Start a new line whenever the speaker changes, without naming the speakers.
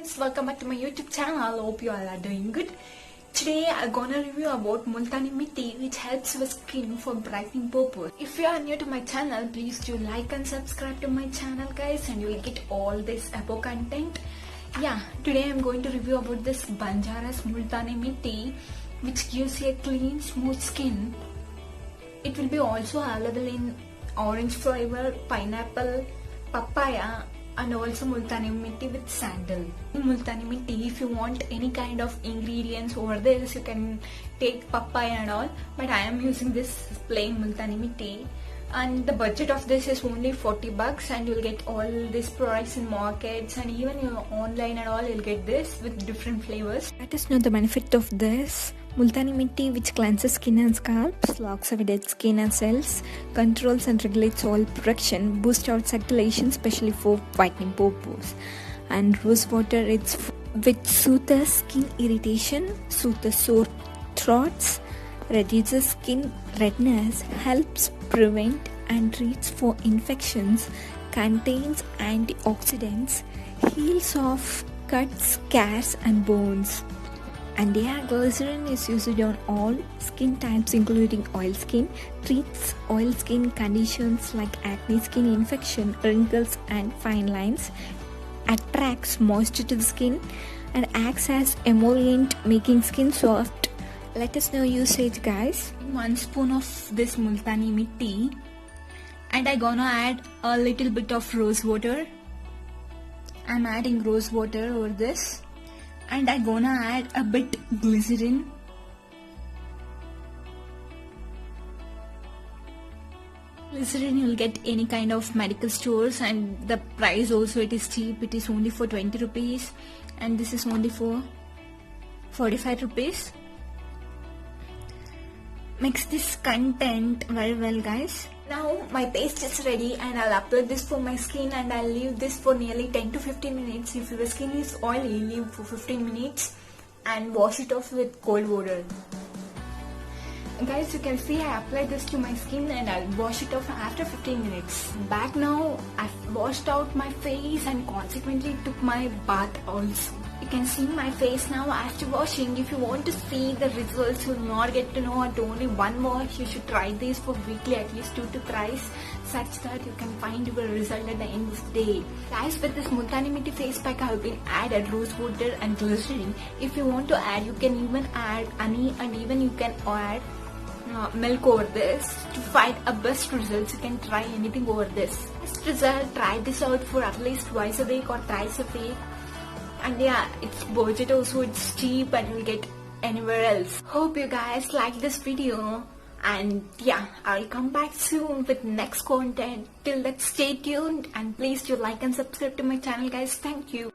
friends, welcome back to my YouTube channel. Hope you all are doing good. Today I'm gonna review about Multani Mitti, which helps your skin for brightening purpose. If you are new to my channel, please do like and subscribe to my channel guys, and you will get all this above content. Yeah, today I'm going to review about this Banjara's Multani Mitti, which gives you a clean smooth skin. It will be also available in orange flavor, pineapple, papaya, and also Multani Mitti with sandal. In Multani Mitti, if you want any kind of ingredients over this, you can take papaya and all, but I am using this plain Multani Mitti, and the budget of this is only 40 bucks, and you'll get all these products in markets and even online and all. You'll get this with different flavors. Let us know the benefit of this Multani Mitti, which cleanses skin and scalp, locks away dead skin and cells, controls and regulates oil production, boosts out circulation, especially for whitening purpose. And rose water, which soothes skin irritation, soothes sore throats, reduces skin redness, helps prevent and treats for infections, contains antioxidants, heals off cuts, scars and bones. And yeah, glycerin is used on all skin types including oil skin, treats oil skin conditions like acne, skin infection, wrinkles and fine lines, attracts moisture to the skin, and acts as emollient, making skin soft. Let us know usage guys. 1 spoon of this Multani Mitti, and I gonna add a little bit of rose water. I'm adding rose water over this, and I gonna add a bit glycerin. Glycerin you'll get any kind of medical stores, and the price also it is cheap. It is only for 20 rupees, and this is only for 45 rupees. Mix this content very well guys. Now my paste is ready, and I'll apply this for my skin, and I'll leave this for nearly 10 to 15 minutes. If your skin is oily, leave for 15 minutes and wash it off with cold water. Guys, you can see I applied this to my skin, and I'll wash it off after 15 minutes. Back now, I've washed out my face and consequently took my bath also. You can see my face now after washing. If you want to see the results, you'll not get to know at only one wash. You should try this for weekly at least 2 to thrice, such that you can find your result at the end of the day. Guys, with this Multani Mitti face pack, I have been added rose water and glycerin. If you want to add, you can even add honey, and even you can add milk over this. To find a best results, you can try anything over this. Best result, try this out for at least twice a week or thrice a week. And yeah, it's budget also, it's cheap, and you'll get anywhere else. Hope you guys like this video, and yeah, I'll come back soon with next content. Till that, stay tuned, and please do like and subscribe to my channel guys. Thank you.